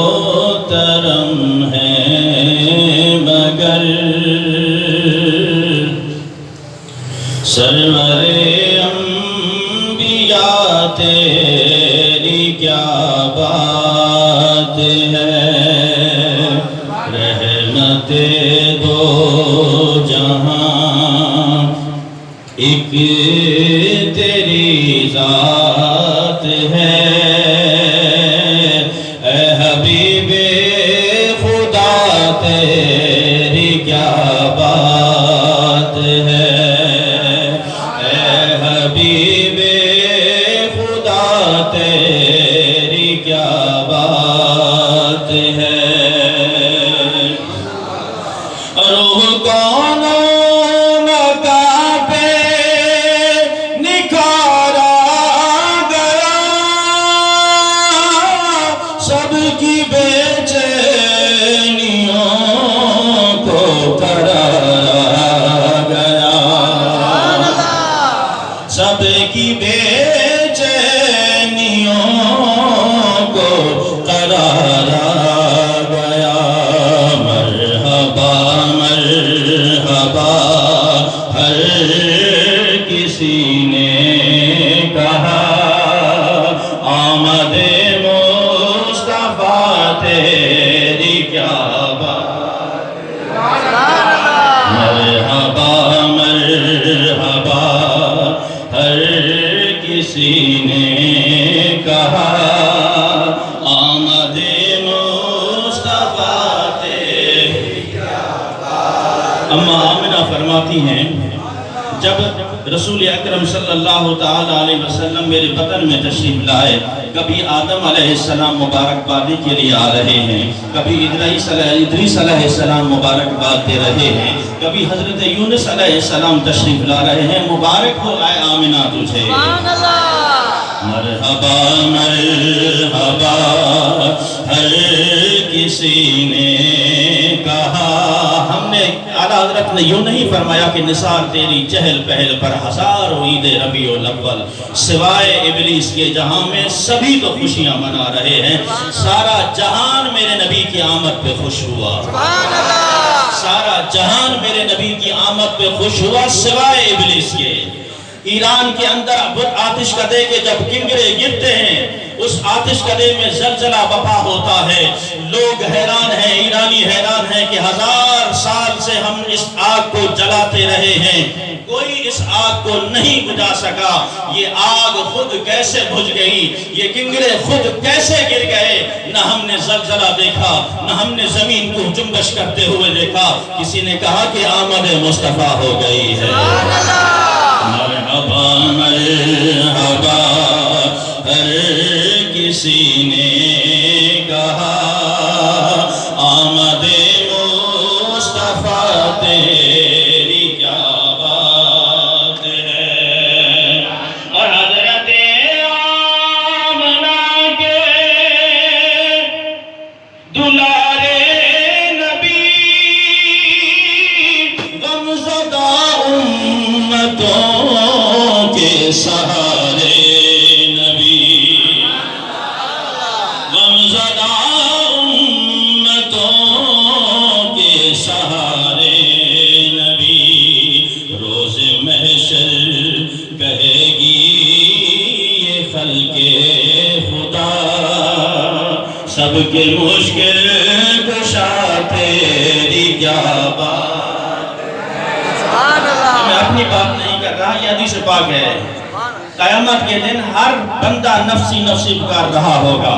محترم ہے مگر سرور انبیاء تیری کیا بات ہے، رحمت دو جہاں ایک تیری ذات ہے، حبیب خدا تیری کیا بات ہے، اے حبیب خدا تیری کیا بات ہے۔ روح کونوں نکاپے نکھارا گیا، سب کی بے چینیوں کو قرارا گیا، سب کی بے چینیوں کو قرارا گیا۔ مرحبا مرحبا ہر کسی نے کہا، آمد مصطفیٰ تیری کیا بات، مرحبا مرحبا ہر کسی نے کہا، آمد مصطفیٰ تیری کیا بات۔ اما آمنہ فرماتی ہیں، جب رسول اکرم صلی اللہ تعالیٰ علیہ وسلم میرے بطن میں تشریف لائے، کبھی آدم علیہ السلام مبارکبادی کے لیے آ رہے ہیں، کبھی ادریس علیہ السلام مبارکباد دے رہے ہیں، کبھی حضرت یونس علیہ السلام تشریف لا رہے ہیں۔ مبارک ہو اے آمنہ تجھے، مرحبا مرحبا ہر کسی نے کہا۔ ہم نے اعلیٰ حضرت نے یوں نہیں فرمایا کہ نثار تیری چہل پہل پر ہزاروں عید ربیع الاول، سوائے ابلیس کے جہاں میں سبھی تو خوشیاں منا رہے ہیں، سارا جہان میرے نبی کی آمد پہ خوش ہوا، سارا جہان میرے نبی کی آمد پہ خوش ہوا سوائے ابلیس کے۔ ایران کے اندر آتش کدے کے جب کنگرے گرتے ہیں، اس آتش کدے میں زلزلہ بپا ہوتا ہے، لوگ حیران ہیں، ایرانی حیران ہیں کہ 1000 سال سے ہم اس آگ کو جلاتے رہے ہیں، کوئی اس آگ کو نہیں بجھا سکا، یہ آگ خود کیسے بجھ گئی، یہ کنگرے خود کیسے گر گئے، نہ ہم نے زلزلہ دیکھا، نہ ہم نے زمین کو جنبش کرتے ہوئے دیکھا۔ کسی نے کہا کہ آمد مصطفیٰ ہو گئی ہے، مرحبا مرحبا ہر کسی نے کہا، آمد مصطفیٰ تیری کیا بات ہے۔ اور حضرت آمنہ کے دلارے نبی، غمزدہ امتوں کے سہارے نبی، غمزدہ امتوں کے سہارے نبی، روز محشر کہے گی یہ خلق خدا، سب کے مشکل کشا تیری کیا بات۔ میں اپنی بات نہیں کر رہا، یہ حدیث پاک ہے۔ قیامت کے دن ہر بندہ نفسی نفسی پکار رہا ہوگا،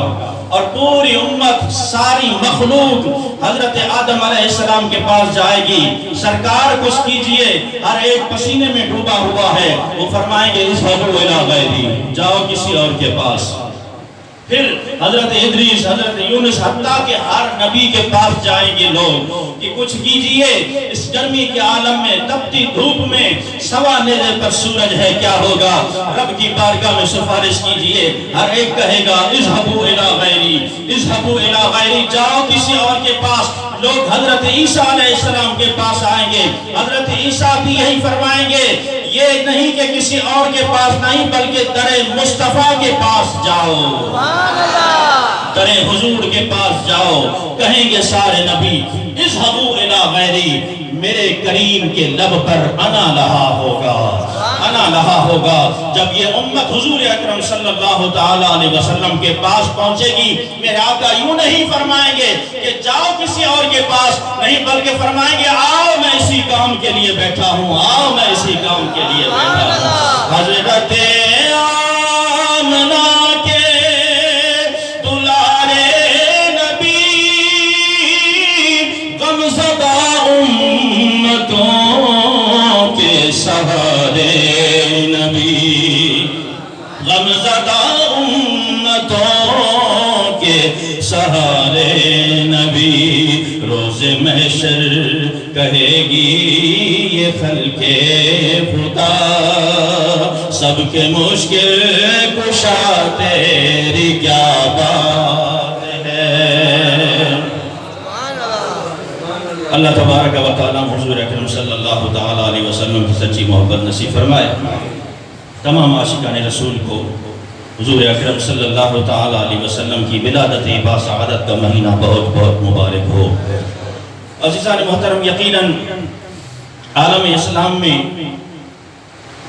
اور پوری امت، ساری مخلوق حضرت آدم علیہ السلام کے پاس جائے گی، سرکار کچھ کیجئے، ہر ایک پسینے میں ڈوبا ہوا ہے، وہ فرمائیں گے اذهبوا الی غیری، جاؤ کسی اور کے پاس۔ پھر حضرت ادریس، حضرت یونس، حتیٰ کہ ہر نبی کے پاس جائیں گے لوگ کہ کچھ کیجئے، اس گرمی کے عالم میں، تپتی دھوپ میں، سوا نیزے پر سورج ہے، کیا ہوگا؟ رب کی بارگاہ میں سفارش کیجئے، ہر ایک کہے گا اذهبوا الی غیری، اذهبوا الی غیری، جاؤ کسی اور کے پاس۔ لوگ حضرت عیسیٰ علیہ السلام کے پاس آئیں گے، حضرت عیسیٰ بھی یہی فرمائیں گے، یہ نہیں کہ کسی اور کے پاس نہیں بلکہ در مصطفیٰ کے پاس جاؤ۔ درے حضور کے پاس جاؤ، کہیں گے سارے نبی اذهبوا الی غیری، میرے کریم کے لب پر انا لہا ہوگا، انا لہا ہوگا۔ جب یہ امت حضور اکرم صلی اللہ تعالیٰ علیہ وسلم کے پاس پہنچے گی، میرے آقا یوں نہیں فرمائیں گے کہ جاؤ کسی اور کے پاس، نہیں بلکہ فرمائیں گے آؤ میں اسی کام کے لیے بیٹھا ہوں، آؤ میں اسی کام کے لیے بیٹھا ہوں۔ حضرت آمنہ کے دلارے نبی، غمزدہ امتوں کے سہارے نبی، غمزدہ امتوں کے سہارے نبی، روز محشر کہے گی یہ خلق خدا، سب کے مشکل کشا تیری کیا بات ہے۔ اللہ تبارک و تعالیٰ حضور اکرم صلی اللہ تعالیٰ علیہ وسلم کی سچی محبت نصیب فرمائے۔ تمام عاشقان رسول کو حضور اکرم صلی اللہ تعالیٰ علیہ وسلم کی ولادت باسعادت کا مہینہ بہت بہت مبارک ہو۔ عزیزان محترم، یقیناً عالم اسلام میں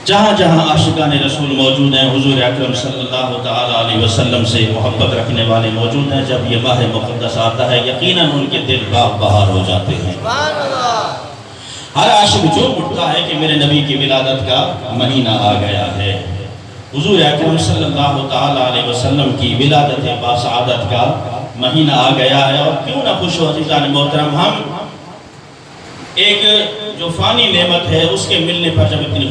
جہاں جہاں عاشقان رسول موجود ہیں، حضور اکرم صلی اللہ تعالیٰ علیہ وسلم سے محبت رکھنے والے موجود ہیں، جب یہ ماہ مقدس آتا ہے یقیناً ان کے دل باغ بہار ہو جاتے ہیں۔ ہر عاشق جو اٹھتا ہے کہ میرے نبی کی ولادت کا مہینہ آ گیا ہے، حضور اکرم صلی اللہ تعالیٰ علیہ وسلم کی ولادت باسعادت کا مہینہ آ گیا ہے، اور کیوں نہ خوش ہو عزیزان محترم، ہم ایک جو فانی نعمت ہے اس کے ملنے پر جب اتنی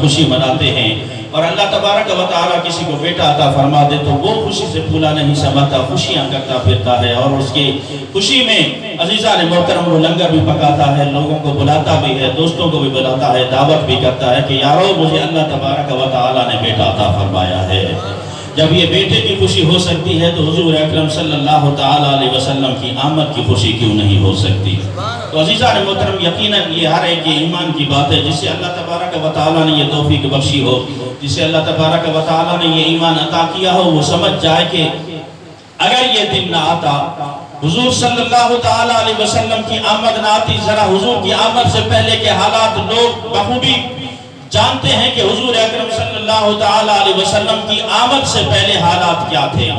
خوشی مناتے ہیں، اور اللہ تبارک و تعالیٰ کسی کو بیٹا عطا فرما دے تو وہ خوشی سے پھولا نہیں سماتا، خوشیاں کرتا پھرتا ہے، اور اس کی خوشی میں عزیزان محترم وہ لنگر بھی پکاتا ہے، لوگوں کو بلاتا بھی ہے، دوستوں کو بھی بلاتا ہے، دعوت بھی کرتا ہے کہ یارو مجھے اللہ تبارک و تعالیٰ نے بیٹا عطا فرمایا ہے۔ جب یہ بیٹے کی خوشی ہو سکتی ہے تو حضور اکرم صلی اللہ تعالیٰ علیہ وسلم کی آمد کی خوشی کیوں نہیں ہو سکتی؟ تو عزیزان محترم، یقیناً یہ ہر ایک ایمان کی بات ہے، جسے اللہ تبارک و تعالیٰ نے یہ توفیق بخشی ہو، جسے اللہ تبارک و تعالیٰ نے یہ ایمان عطا کیا ہو، وہ سمجھ جائے کہ اگر یہ دن نہ آتا، حضور صلی اللہ تعالیٰ علیہ وسلم کی آمد نہ آتی، ذرا حضور کی آمد سے پہلے کے حالات لوگ بخوبی جانتے ہیں کہ حضور اکرم صلی اللہ تعالیٰ علیہ وسلم کی آمد سے پہلے حالات کیا تھے۔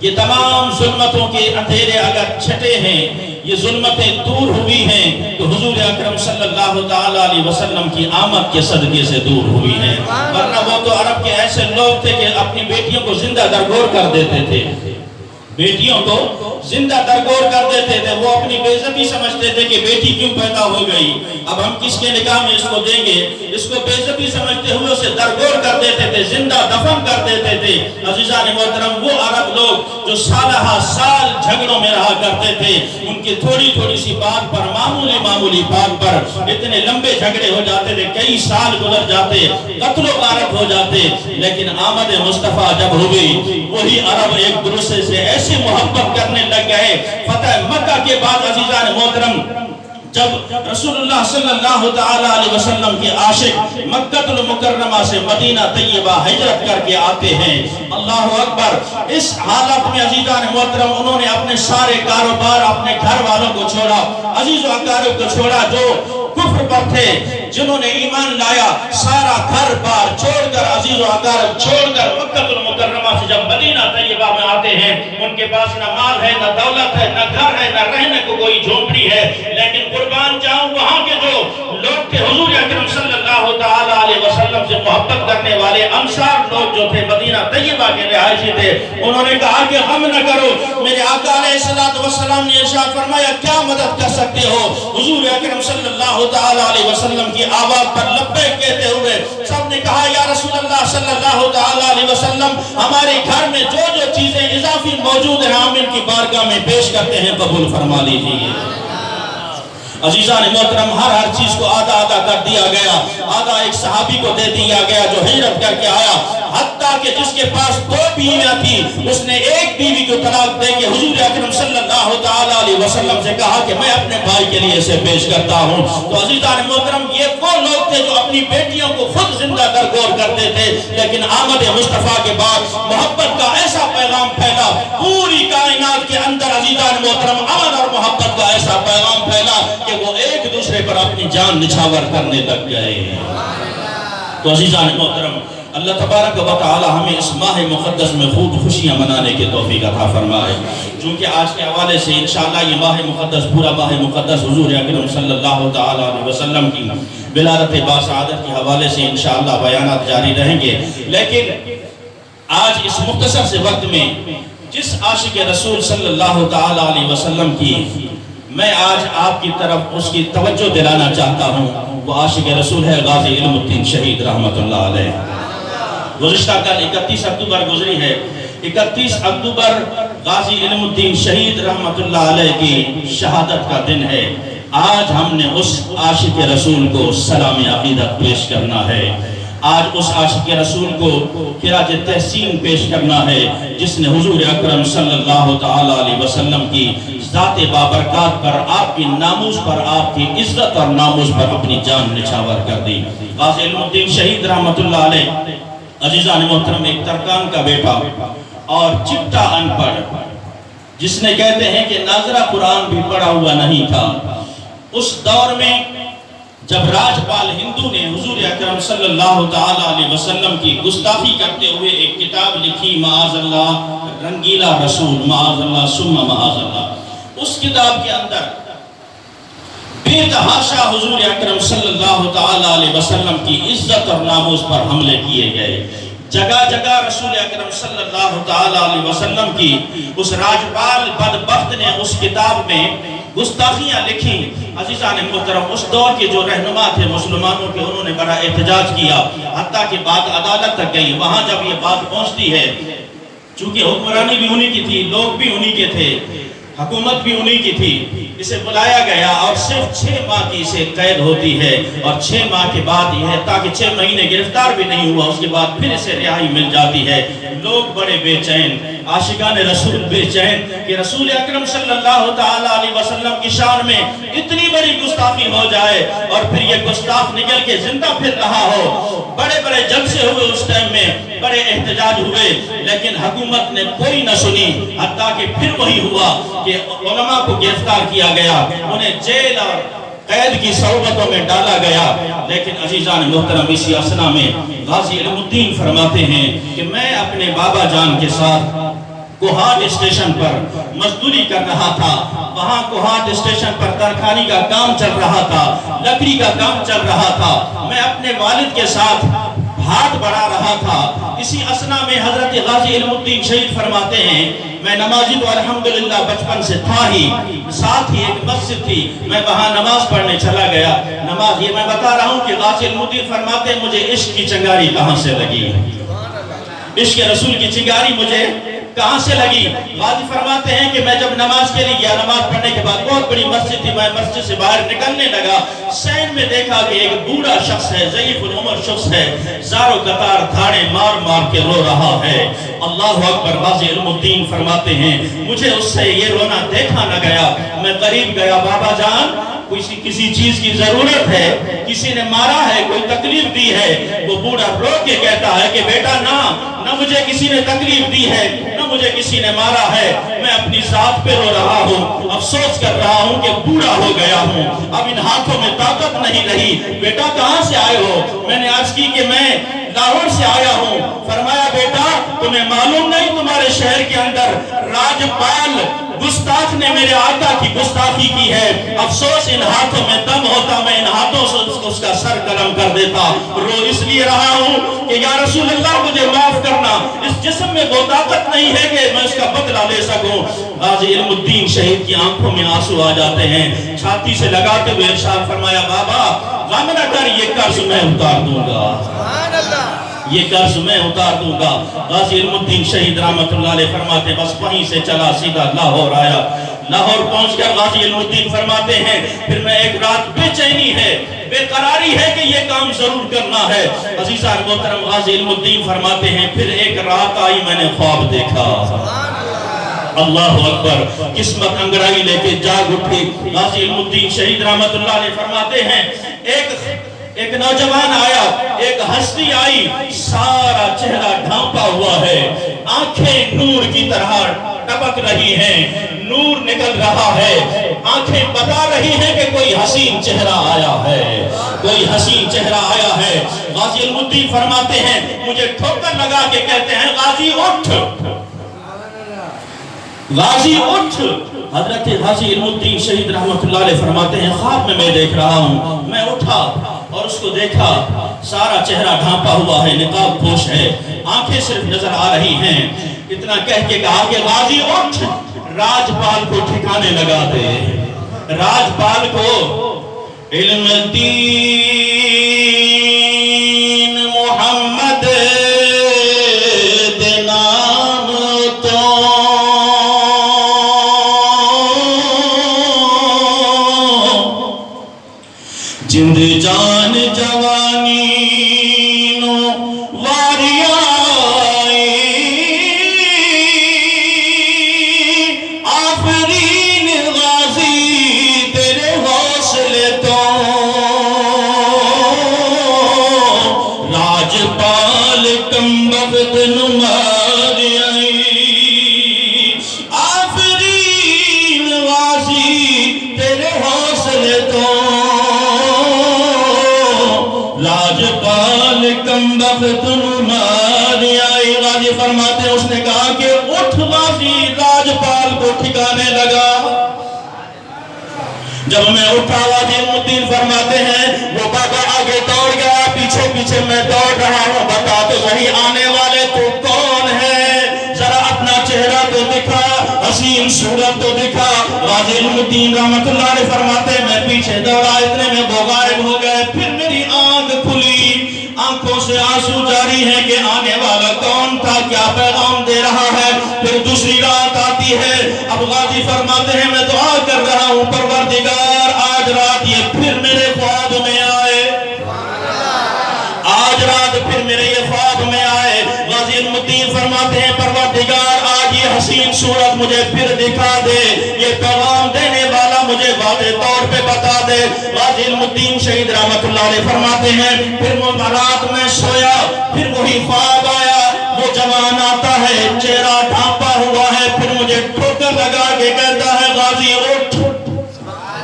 یہ تمام ظلمتوں کے اندھیرے اگر چھٹے ہیں، یہ ظلمتیں دور ہوئی ہیں تو حضور اکرم صلی اللہ تعالیٰ علیہ وسلم کی آمد کے صدقے سے دور ہوئی ہیں، ورنہ وہ تو عرب کے ایسے لوگ تھے کہ اپنی بیٹیوں کو زندہ درگور کر دیتے تھے، بیٹیوں کو زندہ درگور کر دیتے تھے، وہ اپنی بے عزتی سمجھتے تھے کہ بیٹی کیوں پیدا ہو گئی، اب ہم کس کے نکاح میں اس کو دیں گے، اس کو بے عزتی سمجھتے ہوئے اسے درگور کر دیتے تھے، زندہ دفن کر دیتے تھے۔ عزیزان محترم، وہ عرب لوگ جو سالہ سال جھگڑوں میں رہا کرتے تھے، ان کی تھوڑی تھوڑی سی بات پر، معمولی بات پر اتنے لمبے جھگڑے ہو جاتے تھے، کئی سال گزر جاتے، قتل و غارت ہو جاتے، لیکن آمد مصطفیٰ جب ہوئی، وہی عرب ایک دوسرے سے ایسی محبت کرنے لگ گئے۔ فتح مکہ کے بعد عزیزان محترم، جب رسول اللہ صلی اللہ تعالیٰ علیہ وسلم کے عاشق مکہ المکرمہ سے مدینہ طیبہ ہجرت کر کے آتے ہیں، اللہ اکبر، اس حالت میں عزیزان محترم انہوں نے اپنے سارے کاروبار، اپنے گھر والوں کو چھوڑا، عزیز و اقارب کو چھوڑا، جو کفر پر تھے، جنہوں نے ایمان لایا، سارا گھر بار چھوڑ کر، عزیز و اقارب چھوڑ کر مکہ المکرمہ سے جب مدینہ طیبہ میں آتے ہیں، ان کے پاس نہ مال ہے، نہ دولت ہے، نہ گھر ہے، نہ رہنے کو کوئی جھونپڑی ہے، لیکن قربان جاؤں وہاں کے جو لوگ تھے حضور اکرم صلی اللہ تعالیٰ علیہ وسلم سے محبت کرنے والے انصار لوگ جو تھے، مدینہ طیبہ کے رہائشی تھے، انہوں نے کہا کہ غم نہ کرو، میرے آقا علیہ السلام نے ارشاد فرمایا کیا مدد کر سکتے ہو؟ حضور اکرم صلی اللہ تعالیٰ علیہ وسلم کی آواز پر لبیک کہتے ہوئے سب نے کہا یا رسول اللہ صلی اللہ تعالیٰ علیہ وسلم، ہمارے گھر میں جو جو چیزیں اضافی موجود ہیں ہم ان کی بارگاہ میں پیش کرتے ہیں، قبول فرما لیجیے۔ عزیزان محترم، ہر چیز کو آدھا آدھا کر دیا گیا، آدھا ایک صحابی کو دے دیا گیا جو ہجرت کر کے آیا، حتیٰ کہ جس کے پاس 2 بیویاں تھی اس نے ایک بیوی کو طلاق دے کے حضور اکرم صلی اللہ تعالیٰ علیہ وسلم سے کہا کہ میں اپنے بھائی کے لیے اسے پیش کرتا ہوں۔ تو عزیزان محترم، یہ وہ لوگ تھے جو اپنی بیٹیوں کو خود زندہ درگور کرتے تھے، لیکن آمد مصطفیٰ کے بعد محبت کا ایسا پیغام پھیلا پوری کائنات کے اندر، عزیزان محترم، امن اور محبت کا ایسا پیغام پھیلا کہ وہ ایک دوسرے پر اپنی جان نچھاور کرنے لگ گئے۔ تو عزیزان محترم، اللہ تبارک و تعالی ہمیں اس ماہ مقدس میں خوب خوشیاں منانے کی توفیق عطا فرمائے۔ چونکہ آج کے حوالے سے انشاءاللہ یہ ماہ مقدس، پورا ماہ مقدس حضور اکرم صلی اللہ تعالی علیہ وسلم کی ولادت باسعادت کے حوالے سے انشاءاللہ بیانات جاری رہیں گے، لیکن آج اس مختصر سے وقت میں جس عاشق رسول صلی اللہ تعالی علیہ وسلم کی میں آج آپ کی طرف اس کی توجہ دلانا چاہتا ہوں، وہ عاشق رسول ہے غازی علم الدین شہید رحمت اللہ علیہ۔ گزشتہ کل 31 اکتوبر گزری ہے، 31 اکتوبر غازی علم الدین شہید رحمت اللہ علیہ کی شہادت کا دن ہے۔ آج ہم نے اس عاشق رسول کو سلام عقیدت پیش کرنا ہے، آج اس عاشق رسول کو خراج تحسین پیش کرنا ہے جس نے حضور اکرم صلی اللہ تعالی علیہ وسلم کی ذات بابرکات پر، آپ کی ناموس پر، آپ کی عزت اور ناموس پر اپنی جان نچھاور کر دی۔ غازی علم الدین شہید رحمت اللہ علیہ عزیزان محترم ایک ترکان کا بیٹا اور چپٹا ان پڑھ، جس نے کہتے ہیں کہ ناظرہ قرآن بھی پڑھا ہوا نہیں تھا۔ اس دور میں جب راجپال ہندو نے حضور اکرم صلی اللہ تعالی علیہ وسلم کی گستاخی کرتے ہوئے ایک کتاب لکھی، معاذ اللہ رنگیلا رسول، معاذ اللہ ثم معاذ اللہ، اس کتاب کے اندر بے تحاشا حضور اکرم صلی اللہ تعالی علیہ وسلم کی عزت اور ناموس پر حملے کیے گئے۔ جگہ جگہ رسول اکرم صلی اللہ تعالی علیہ وسلم کی اس راجپال بدبخت نے اس کتاب میں گستاخیاں لکھی۔ عزیزان محترم، اس دور کے جو رہنما تھے مسلمانوں کے، انہوں نے بڑا احتجاج کیا، حتیٰ کہ بات عدالت تک گئی۔ وہاں جب یہ بات پہنچتی ہے، چونکہ حکمرانی بھی انہی کی تھی، لوگ بھی انہی کے تھے، حکومت بھی انہی کی تھی، اسے بلایا گیا اور صرف 6 ماہ کی اسے قید ہوتی ہے، اور 6 ماہ کے بعد یہ ہے تاکہ 6 مہینے گرفتار بھی نہیں ہوا، اس کے بعد پھر اسے رہائی مل جاتی ہے۔ لوگ بڑے بے چین، عاشقان رسول بے چین کہ رسول اکرم صلی اللہ تعالی علیہ وسلم کی شان میں اتنی بڑی گستاخی ہو جائے اور پھر یہ گستاخ نکل کے زندہ پھر رہا ہو۔ بڑے بڑے جلسے ہوئے اس ٹائم میں، بڑے احتجاج ہوئے، لیکن حکومت نے کوئی نہ سنی، حتیٰ کہ پھر وہی ہوا کہ علماء کو گرفتار کیا گیا، انہیں جیل اور قید کی صحبتوں میں ڈالا گیا۔ لیکن عزیزان محترم، اسی اسنا میں غازی علم الدین فرماتے ہیں کہ میں اپنے بابا جان کے ساتھ کوہاٹ اسٹیشن پر مزدوری کر رہا تھا، وہاں کوہاٹ اسٹیشن پر ترکھانی کا کام چل رہا تھا، لکڑی کا کام چل رہا تھا، میں اپنے والد کے ساتھ ہاتھ بڑھا رہا تھا۔ اسی اسنا میں حضرت غازی علم الدین شہید فرماتے ہیں میں نمازی تو الحمدللہ بچپن سے تھا ہی، ساتھ ہی ایک مسجد تھی، میں وہاں نماز پڑھنے چلا گیا۔ نماز یہ میں بتا رہا ہوں کہ غازی علم الدین فرماتے ہیں مجھے عشق کی چنگاری کہاں سے لگی، عشق رسول کی چنگاری مجھے کہاں سے لگی۔ غازی فرماتے ہیں کہ میں جب نماز کے لیے گیا، نماز پڑھنے کے بعد بہت بڑی مسجد تھی، میں مسجد سے باہر نکلنے لگا، سین میں دیکھا کہ ایک بوڑھا شخص ہے، ضعیف العمر شخص ہے، زارو قطار دھاڑے مار مار کے رو رہا ہے۔ اللہ اکبر۔ غازی علم الدین فرماتے ہیں مجھے اس سے یہ رونا دیکھا نہ گیا، میں قریب گیا، بابا جان کسی چیز کی ضرورت ہے، کسی نے مارا ہے، کوئی تکلیف دی ہے؟ وہ بوڑھا رو کے کہتا ہے کہ بیٹا نہ مجھے کسی نے تکلیف دی ہے، نہ مجھے کسی نے مارا ہے، میں اپنی ذات پہ رو رہا ہوں، افسوس کر رہا ہوں کہ بوڑھا ہو گیا ہوں، اب ان ہاتھوں میں طاقت نہیں رہی۔ بیٹا کہاں سے آئے ہو؟ میں نے عرض کی کہ میں لاہور سے آیا ہوں۔ فرمایا بیٹا تمہیں معلوم نہیں تمہارے شہر کے اندر راجپال گستاخ نے میرے آقا کی گستاخی کی ہے، افسوس ان ہاتھوں میں دم ہوتا میں ان ہاتھوں سے اس کا سر قلم کر دیتا۔ رو اس لیے رہا ہوں کہ یا رسول اللہ مجھے معاف کرنا، اس جسم میں وہ طاقت نہیں ہے کہ میں اس کا بدلہ لے سکوں۔ غازی علم الدین شہید کی آنکھوں میں آنسو آ جاتے ہیں، چھاتی سے لگاتے ہوئے ارشاد فرمایا بابا غم نہ کر، یہ قرض میں اتار دوں گا، یہ قرض میں اتار دوں گا۔ غازی علم الدین شہید رحمت اللہ علیہ فرماتے بس وہیں سے چلا سیدھا لاہور آیا۔ لاہور پہنچ کر غازی علم الدین فرماتے ہیں پھر میں ایک رات بے چینی ہے، بے قراری ہے کہ یہ کام ضرور کرنا ہے۔ عزیزان محترم غازی علم الدین فرماتے ہیں پھر ایک رات آئی میں نے خواب دیکھا، اللہ اکبر، قسمت انگڑائی لے کے جاگ اٹھی۔ غازی علم الدین شہید رحمت اللہ علیہ فرماتے ہیں ایک ایک نوجوان آیا، ایک ہستی آئی، سارا چہرہ ڈھانپا ہوا ہے، آنکھیں نور کی طرح ٹپک رہی ہیں، نور نکل رہا ہے، آنکھیں بتا رہی ہیں کہ کوئی حسین چہرہ آیا ہے، کوئی حسین چہرہ آیا ہے۔ غازی علم الدین فرماتے ہیں، مجھے ٹھوکر لگا کے کہتے ہیں غازی اٹھ، غازی اٹھ۔ حضرت غازی علم الدین شہید رحمت اللہ علیہ فرماتے ہیں، خواب میں دیکھ رہا ہوں، میں اٹھا اور اس کو دیکھا، سارا چہرہ ڈھانپا ہوا ہے، نقاب پوش ہے، آنکھیں صرف نظر آ رہی ہیں۔ اتنا کہہ کے کہا کہ غازی اٹھ، راجپال کو ٹھکانے لگا دے، راجپال کو۔ علم الدین محمد دے نام تو جند جان جوانی نو واریاں آفرین غازی تیرے حوصلے تو راجپال کم بخت نماریاں آفرین غازی تیرے حوصلے تو راجپال کم بخت نماریاں۔ غازی فرماتے ہیں اس نے کہا کہ اٹھ غازی، راجپال کو ٹھکانے لگا۔ جب میں اٹھا، غازی علم الدین فرماتے ہیں وہ بابا آگے دوڑ گیا، پیچھے پیچھے میں دوڑ رہا ہوں، بتا تو صحیح آنے والے تو کون ہے، ذرا اپنا چہرہ تو دکھا، حسین صورت تو دکھا۔ غازی علم الدین رحمت اللہ علیہ فرماتے ہیں میں پیچھے دوڑا، اتنے میں وہ غائب ہو گئے۔ پھر میری آنکھ کھلی، آنکھوں سے آنسو جاری ہے کہ آنے والا کون تھا، کیا پیغام دے رہا ہے۔ پھر دوسری رات آتی ہے، اب غازی فرماتے ہیں میں دعا کر رہا ہوں پروردگار آج رات یہ پھر میرے خواب میں آئے، آج رات پھر میرے یہ خواب میں آئے۔ غازی علم الدین فرماتے ہیں پروردگار آج یہ حسین صورت مجھے پھر دکھا دے، یہ پیغام دینے والا مجھے واضح طور پہ بتا دے۔ غازی علم الدین شہید رحمت اللہ علیہ فرماتے ہیں پھر وہ رات میں سویا، پھر وہی خواب آیا، وہ جوان آتا ہے، چہرہ ڈھانپا ہوا ہے، پھر مجھے ٹھوکر لگا کے کہتا ہے غازی اٹھ،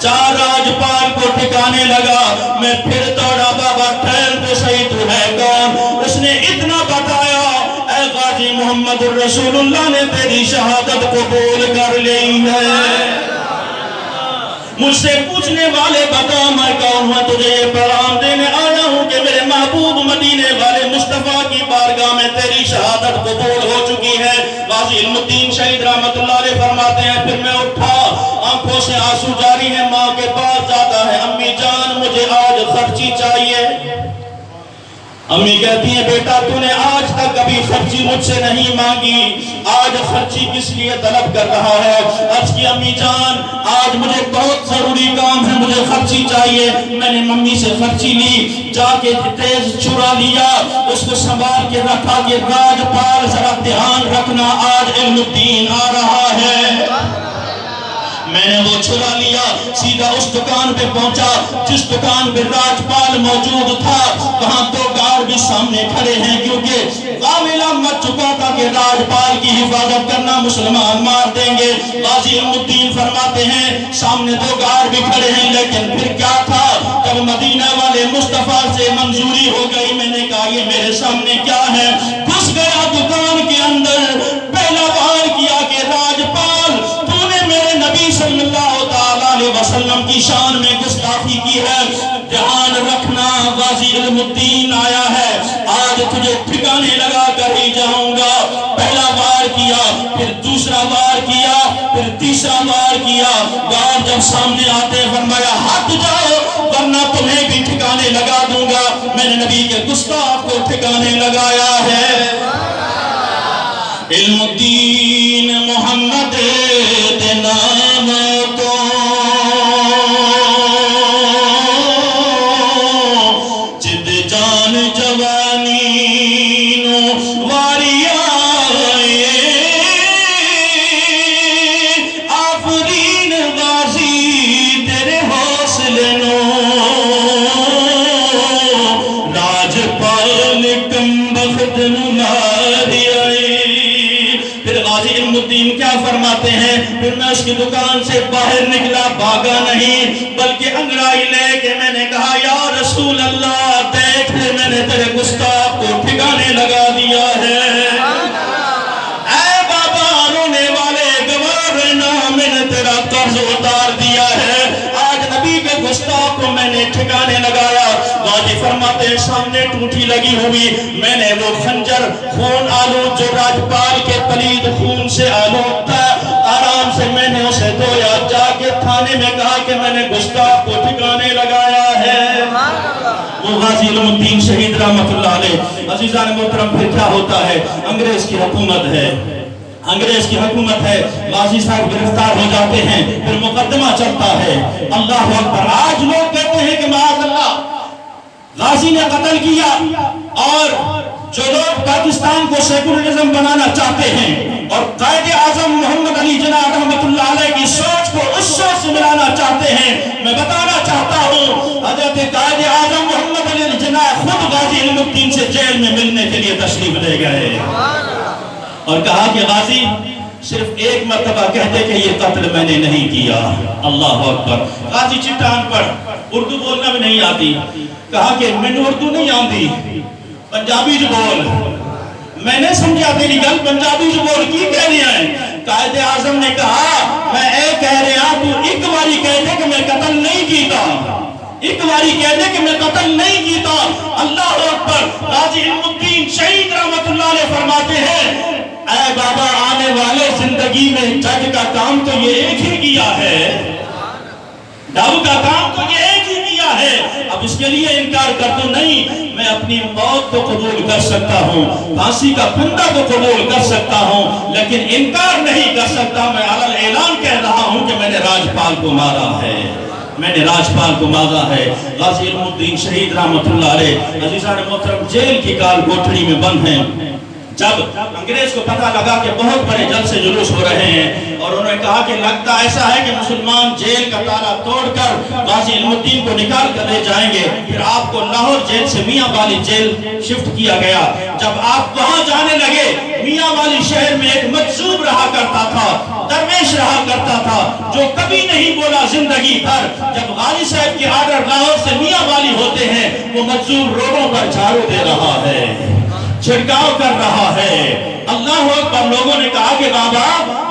چار راجپال کو ٹھکانے لگا۔ میں پھر دوڑا، بابا ٹھہر تو صحیح تو ہے کون؟ اس نے اتنا بتایا، اے غازی محمد الرسول اللہ نے تیری شہادت قبول کر لی ہے۔ مجھ سے پوچھنے والے بتا میں کون ہوں، تجھے یہ پیغام دینے آیا ہوں کہ میرے محبوب مدینے والے مصطفیٰ کی بارگاہ میں تیری شہادت قبول ہو چکی ہے۔ غازی علم الدین شہید رحمت اللہ علیہ فرماتے ہیں پھر میں اٹھا، آنکھوں سے آنسو جاری ہے، ماں کے پاس جاتا ہے، امی جان مجھے آج خرچی چاہیے۔ امی کہتی ہیں بیٹا تو نے آج تک کبھی خرچی مجھ سے نہیں مانگی، آج خرچی کس لیے طلب کر رہا ہے؟ عرض کی امی جان آج مجھے بہت ضروری کام ہے، مجھے خرچی چاہیے۔ میں نے ممی سے خرچی لی، جا کے تیز چرا لیا، اس کو سنبھال کے رکھا کہ راجپال ذرا دھیان رکھنا آج علم الدین آ رہا ہے۔ میں نے وہ چھڑا لیا، سیدھا اس دکان پہ پہنچا جس دکان پہ راجپال موجود تھا۔ وہاں دو گارڈ بھی سامنے کھڑے ہیں کیونکہ معاملہ مچ چکا تھا کہ راجپال کی حفاظت کرنا مسلمان مار دیں گے۔ غازی علم الدین فرماتے ہیں سامنے دو گارڈ بھی کھڑے ہیں، لیکن پھر کیا تھا، جب مدینہ والے مصطفیٰ سے منظوری ہو گئی، میں نے کہا یہ میرے سامنے کیا ہے، گھس گیا دکان کے اندر، پہلا وار کیا کہ راجپال تو نے میرے نبی صلی اللہ علیہ وسلم کی شان میں گستاخی کی ہے، دھیان رکھنا غازی علم الدین آیا ہے، آج تجھے ٹھکانے لگا کر ہی جاؤں گا۔ پہلا وار کیا، پھر دوسرا وار کیا، پھر تیسرا وار کیا، گارڈ جب سامنے آتے فرمایا ہٹ جاؤ ورنہ تمہیں بھی ٹھکانے لگا دوں گا۔ میں نے نبی کے گستاخ کو ٹھکانے لگایا ہے۔ علم الدین محمد دے نام تو جد جان جوانی نو واریاں آفرین غازی تیرے حوصلے نو پھر میں اس کی دکان سے باہر نکلا، بھاگا نہیں بلکہ انگڑائی لے کے میں نے کہا یا رسول اللہ دیکھ لے میں نے تیرے گستاخ کو ٹھکانے لگا دیا ہے۔ اے بابا رونے والے گواہ رہنا، میں نے تیرا قرض اتار دیا ہے، آج نبی کے گستاخ کو میں نے ٹھکانے لگایا۔ غازی فرماتے ہیں سامنے ٹوٹی لگی ہوئی، میں نے وہ خنجر خون آلود جو راجپال کے پلید خون سے آلود تھا، آرام سے میں نے اسے دھویا، جا کے تھانے میں کہا کہ میں نے گستاخ کو ٹھکانے لگایا ہے۔ وہ غازی علم الدین شہید رحمت اللہ علیہ۔ عزیزان محترم پھر کیا ہوتا ہے؟ انگریز کی حکومت ہے، انگریز کی حکومت ہے، غازی صاحب گرفتار ہو جاتے ہیں، پھر مقدمہ چلتا ہے۔ اللہ اکبر! آج لوگ کہتے ہیں کہ معاذ اللہ غازی نے قتل کیا، اور جو لوگ پاکستان کو سیکولرزم بنانا چاہتے ہیں اور قائد اعظم محمد علی جناح رحمت اللہ علیہ کی سوچ کو اس سوچ سے ملانا چاہتے ہیں، میں بتانا چاہتا ہوں حضرت قائد اعظم محمد علی جناح خود غازی علم الدین سے جیل میں ملنے کے لیے تشریف لے گئے اور کہا کہ غازی صرف ایک مرتبہ کہتے کہ یہ قتل میں نے نہیں کیا۔ اللہ اکبر! غازی چٹان پر اردو بولنا بھی نہیں آتی، کہا کہ میں نے اردو نہیں آتی، پنجابی جو بول، میں نے سمجھا تیری گل پنجابی جو بول کی کہہ رہے ہیں۔ قائد اعظم نے کہا میں اے کہہ رہا تو ایک باری کہہ دے کہ میں قتل نہیں کیتا، ایک باری کہہ دے کہ میں قتل نہیں کیتا۔ اللہ اکبر! غازی علم الدین شہید رحمت اللہ علیہ فرماتے ہیں اے بابا آنے والے زندگی میں جج کا کام تو یہ ایک ہی کیا ہے، ڈاو کا کام تو یہ ایک ہی کیا ہے، اب اس کے لیے انکار کر تو نہیں، میں اپنی موت تو قبول کر سکتا ہوں، پھانسی کا پھندہ تو قبول کر سکتا ہوں، لیکن انکار نہیں کر سکتا، میں علل اعلان کہہ رہا ہوں کہ میں نے راجپال کو مارا ہے، میں نے راجپال کو مارا ہے۔ غازی علم الدین شہید رحمت اللہ علیہ عزیزان محترم جیل کی کال کوٹھڑی میں بند ہیں۔ جب انگریز کو پتہ لگا کہ بہت بڑے جلسے جلوس ہو رہے ہیں اور انہوں نے کہا کہ لگتا ایسا ہے کہ مسلمان جیل کا تالا توڑ کر غازی علم الدین کو نکال کر لے جائیں گے، پھر آپ کو لاہور جیل سے میاں والی جیل شفٹ کیا گیا۔ جب آپ وہاں جانے لگے، میاں والی شہر میں ایک مجذوب رہا کرتا تھا، درویش رہا کرتا تھا جو کبھی نہیں بولا زندگی بھر، جب غازی صاحب کے آرڈر لاہور سے میاں والی ہوتے ہیں، وہ مجذوب روڈوں پر جھاڑو دے رہا ہے، چھڑکاؤ کر رہا ہے۔ اللہ اکبر! لوگوں نے کہا کہ بابا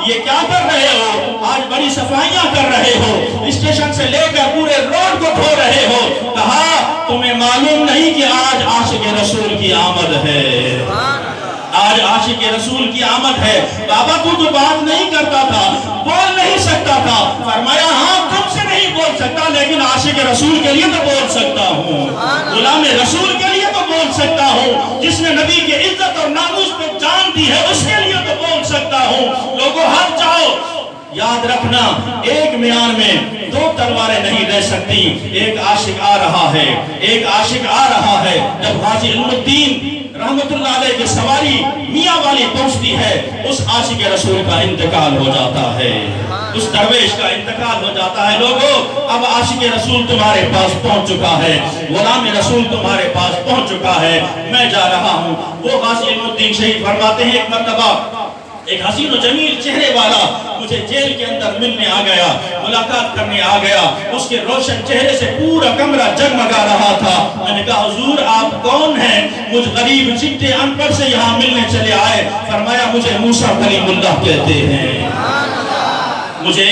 یہ کیا کر رہے ہو؟ آج بڑی صفائیاں کر رہے ہو، اسٹیشن سے لے کر پورے روڈ کو دھو رہے ہو۔ کہا تمہیں معلوم نہیں کہ آج عاشق رسول کی آمد ہے، آج عاشق رسول کی آمد ہے۔ بابا تو بات نہیں کرتا تھا، بول نہیں سکتا تھا، فرمایا ہاں تم سے نہیں بول سکتا لیکن عاشق رسول کے لیے تو بول سکتا ہوں، غلام رسول کے لیے تو بول سکتا ہوں، جس نے نبی کی عزت اور ناموس پہ جان دی ہے اس کے لیے تو بول سکتا ہوں۔ لوگوں ہٹ جاؤ، یاد رکھنا ایک میان میں دو تلواریں نہیں رہ سکتی، ایک عاشق آ رہا ہے، ایک عاشق آ رہا ہے۔ جب غازی علم الدین رحمت اللہ علیہ کی سواری میاں والی پہنچتی ہے، اس عاشق رسول کا انتقال ہو جاتا ہے، اس درویش کا انتقال ہو جاتا ہے۔ لوگوں اب عاشق رسول تمہارے پاس پہنچ چکا ہے، غلام رسول تمہارے پاس پہنچ چکا ہے، میں جا رہا ہوں۔ وہ غازی علم الدین شہید فرماتے ہیں ایک مرتبہ ایک حسین و جمیل چہرے والا مجھے جیل کے اندر ملنے آ گیا، ملاقات کرنے آ گیا، اس کے روشن چہرے سے پورا کمرہ جگمگا رہا تھا۔ میں نے کہا حضور آپ کون ہیں؟ مجھ غریب چٹے ان پڑھ سے یہاں ملنے چلے آئے۔ فرمایا مجھے موسیٰ کلیم اللہ کہتے ہیں، مجھے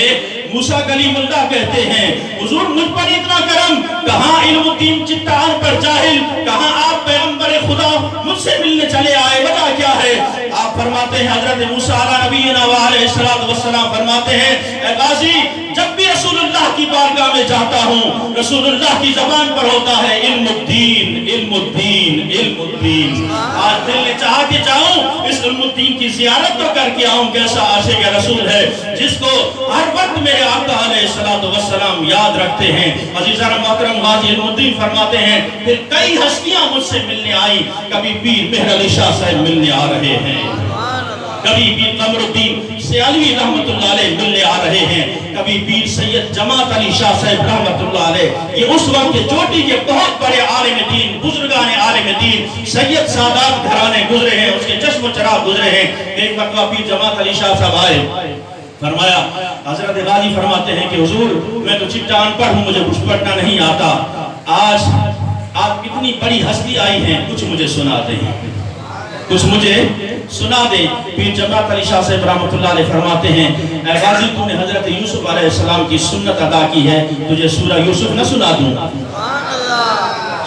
موسیٰ کلیم اللہ کہتے ہیں۔ حضور مجھ پر اتنا کرم، کہاں علم الدین چٹان پر جاہل، کہاں آپ پیغمبر خدا مجھ سے ملنے چلے آئے، وجہ کیا ہے؟ آپ فرماتے ہیں حضرت موسیٰ علیہ نبینا وعلیہ السلام فرماتے ہیں اے غازی جب بھی رسول اللہ کی بارگاہ میں جاتا ہوں رسول اللہ کی زبان پر ہوتا ہے علم الدین علم الدین علم الدین۔ آج دل نے چاہا کہ جاؤں اس علم الدین کی زیارت تو کر کے آؤں، کیسا عاشق رسول ہے جس کو ہر وقت میرے آقا علیہ السلام یاد رکھتے ہیں۔ عزیزان محترم غازی علم الدین فرماتے ہیں پھر کئی ہستیاں مجھ سے ملنے آئی، کبھی پیر مہر علی شاہ صاحب ملنے آ رہے ہیں، کبھی پیر قمر الدین سیالوی رحمت اللہ علیہ ملنے آ رہے ہیں، کبھی پیر سید جماعت علی شاہ صاحب رحمت اللہ علیہ، یہ اس وقت کے چوٹی کے بہت بڑے عالم دین، بزرگان عالم دین، سید سادات گھرانے گزرے ہیں، اس کے چشم و چراغ گزرے ہیں۔ ایک مرتبہ پیر جماعت علی شاہ صاحب آئے، فرمایا حضرت غازی فرماتے ہیں کہ حضور میں تو چٹا ان پڑھ ہوں، مجھے کچھ پڑھنا نہیں آتا، آج آپ اتنی بڑی ہستی آئی ہیں، کچھ مجھے سنا دیں، کچھ مجھے سنا دیں۔ پھر جماعت علی شاہ صاحب رحمۃ اللہ علیہ فرماتے ہیں اے غازی تو نے حضرت یوسف علیہ السلام کی سنت ادا کی ہے، تجھے سورہ یوسف نہ سنا دوں؟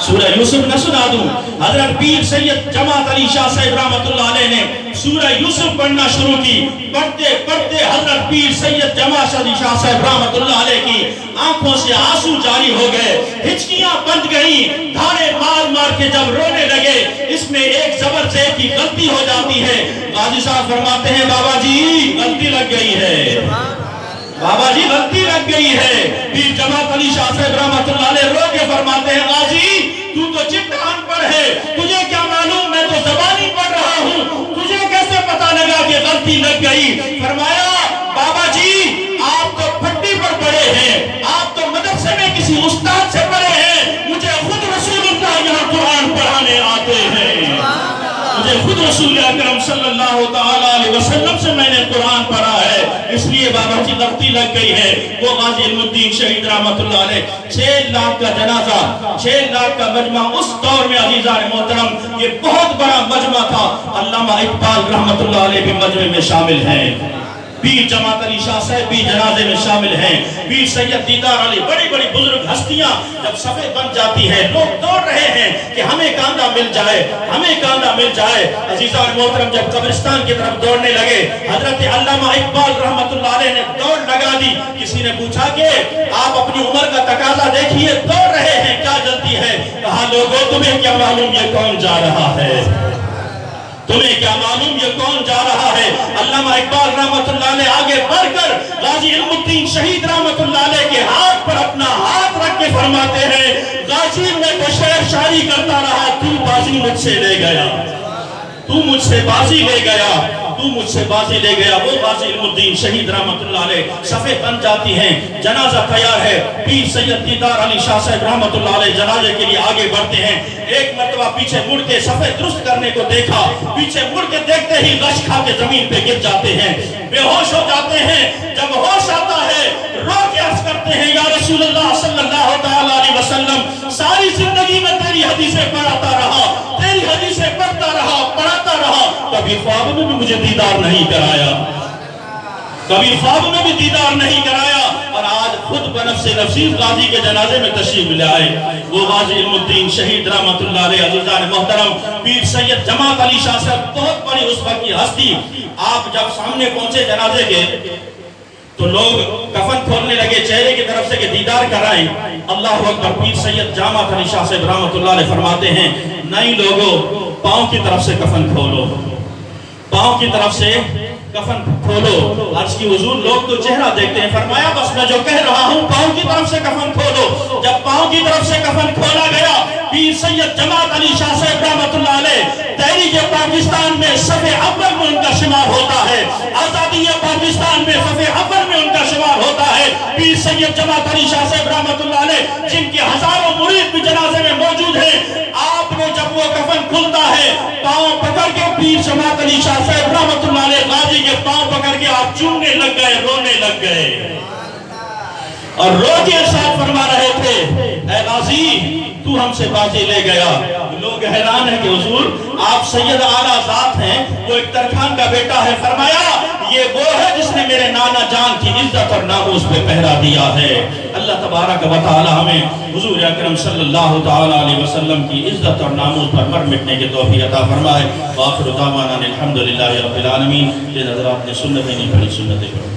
سورہ یوسف نہ سنا دوں؟ حضرت پیر سید جماعت علی شاہ صاحب رحمۃ اللہ علیہ نے سورہ یوسف پڑھنا شروع کی، پڑھتے پڑھتے حضرت پیر سید جماعت علی شاہ صاحب رحمۃ اللہ علیہ کی آنکھوں سے آنسو جاری ہو گئے، ہچکیاں بند گئیں، دھاڑے مار مار کے جب رونے لگے، اس میں ایک زبر سے کی غلطی ہو جاتی ہے۔ غازی صاحب فرماتے ہیں بابا جی غلطی لگ گئی ہے، بابا جی غلطی لگ گئی ہے۔ پیر جماعت علی شاہ صاحب رحمۃ اللہ علیہ رو کے فرماتے ہیں غازی تو چٹ ان پڑھ ہے، تجھے کیا معلوم میں تو زبانی پڑھ رہا ہوں، تجھے کیسے پتا لگا کہ غلطی لگ گئی؟ فرمایا بابا جی آپ تو پھٹی پر پڑے ہیں، آپ تو مدرسے میں کسی استاد سے پڑھے ہیں، مجھے خود رسول اللہ یہاں قرآن پڑھانے آتے ہیں، مجھے خود رسول اکرم صلی اللہ تعالیٰ علیہ وسلم سے میں نے قرآن پڑھا ہے، اس لیے بابا جی غلطی لگ گئی ہے۔ وہ غازی علم الدین شہید رحمت اللہ علیہ 6 لاکھ کا جنازہ، 6 لاکھ کا مجمع اس دور میں عزیزان محترم یہ بہت بڑا مجمع تھا۔ علامہ اقبال رحمت اللہ علیہ بھی مجمع میں شامل ہیں، پیر جماعت علی شاہ صاحب بھی جنازے میں شامل ہیں، پیر سید دیدار علی، بڑی بڑی بزرگ ہستیاں جب صفے بن جاتی ہیں لوگ دوڑ رہے ہیں کہ ہمیں کاندھا مل جائے، ہمیں کاندھا مل جائے۔ عزیزان محترم جب قبرستان کی طرف دوڑنے لگے حضرت علامہ اقبال رحمت اللہ علیہ نے دوڑ لگا دی۔ کسی نے پوچھا کہ آپ اپنی عمر کا تقاضا دیکھیے، دوڑ رہے ہیں، کیا جلدی ہے؟ کہا لوگوں تمہیں کیا معلوم یہ کون جا رہا ہے، تمہیں کیا معلوم یہ کون جا رہا ہے؟ علامہ اقبال رحمت اللہ علیہ آگے بڑھ کر غازی علم الدین شہید رحمت اللہ علیہ کے ہاتھ پر اپنا ہاتھ رکھ کے فرماتے ہیں غازی میں تو شعر شاعری کرتا رہا، تو بازی مجھ سے لے گیا، تو مجھ سے بازی لے گیا، تو مجھ سے بازی لے گیا۔ وہ غازی علم الدین شہید رحمت اللہ علیہ صفے بن جاتی ہیں، جنازہ تیار ہے، پیر سید دیدار علی شاہ صاحب رحمت اللہ علیہ جنازے کے لیے آگے بڑھتے ہیں۔ ایک مرتبہ پیچھے مڑ کے صفے درست کرنے کو دیکھا، پیچھے مڑ کے دیکھتے ہی غش کھا کے زمین پہ گر جاتے ہیں، بے ہوش ہو جاتے ہیں۔ جب ہوش آتا ہے رو کے عرض کرتے ہیں یا رسول اللہ صلی اللہ تعالیٰ علیہ وسلم ساری زندگی میں تیری حدیثیں پڑھاتا رہا، تیری حدیثیں پڑھتا رہا، پڑھاتا رہا، کبھی خواب میں بھی مجھے دیدار نہیں کرایا، کبھی خواب میں بھی دیدار نہیں کرایا، اور آج خود بنفس نفسی غازی کے جنازے میں تشریف لے آئے۔ وہ غازی علم الدین شہید رحمت اللہ علیہ عزیزان محترم پیر سید جماعت علی شاہ صاحب بہت بڑی اس وقت کی ہستی۔ آپ جب سامنے پہنچے جنازے کے تو لوگ کفن کھولنے لگے چہرے کی طرف سے کہ دیدار کرائیں۔ اللہ اکبر، پیر سید جماعت علی شاہ صاحب رحمت اللہ علیہ فرماتے ہیں نہیں لوگوں پاؤں کی طرف سے کفن کھولو، پاؤں کی طرف سے کفن کھولو۔ عرض کی حضور لوگ تو چہرہ دیکھتے ہیں، فرمایا بس میں جو کہہ رہا ہوں پاؤں کی طرف سے کفن کھولو۔ جب پاؤں کی طرف سے کفن کھولا گیا پیر سید جماعت علی شاہ صاحب رحمت اللہ علیہ تحریک پاکستان میں صف اول میں ان کا شمار ہوتا ہے، آزادی پاکستان میں صف اول میں ان کا شمار ہوتا ہے۔ پیر سید جماعت علی شاہ صاحب رحمت اللہ علیہ جن کے ہزاروں مرید بھی جنازے میں موجود ہیں، آپ نے جب وہ کفن کھلتا ہے پاؤں پکڑ کے پیر جماعت علی شاہ صاحب رحمت اللہ علیہ غازی کے پاؤں پکڑ کے آپ چومنے لگ گئے، رونے لگ گئے، اور رو کے ارشاد فرما رہے تھے اے غازی تو ہم سے بازی لے گیا۔ لوگ حیران ہیں کہ حضور آپ سید اعلیٰ ذات ہیں، وہ ایک ترکھان کا بیٹا ہے۔ فرمایا یہ وہ ہے جس نے میرے نانا جان کی عزت اور ناموس پہ پہرا دیا ہے۔ اللہ تبارک و تعالی ہمیں حضور اکرم صلی اللہ تعالی علیہ وسلم کی عزت اور ناموس پر مر مٹنے کی توفیق عطا فرمائے۔ وآخر دعوانا الحمدللہ رب العالمین۔ جن حضرات نے سنتیں نہیں پڑھی سنتیں پڑھو۔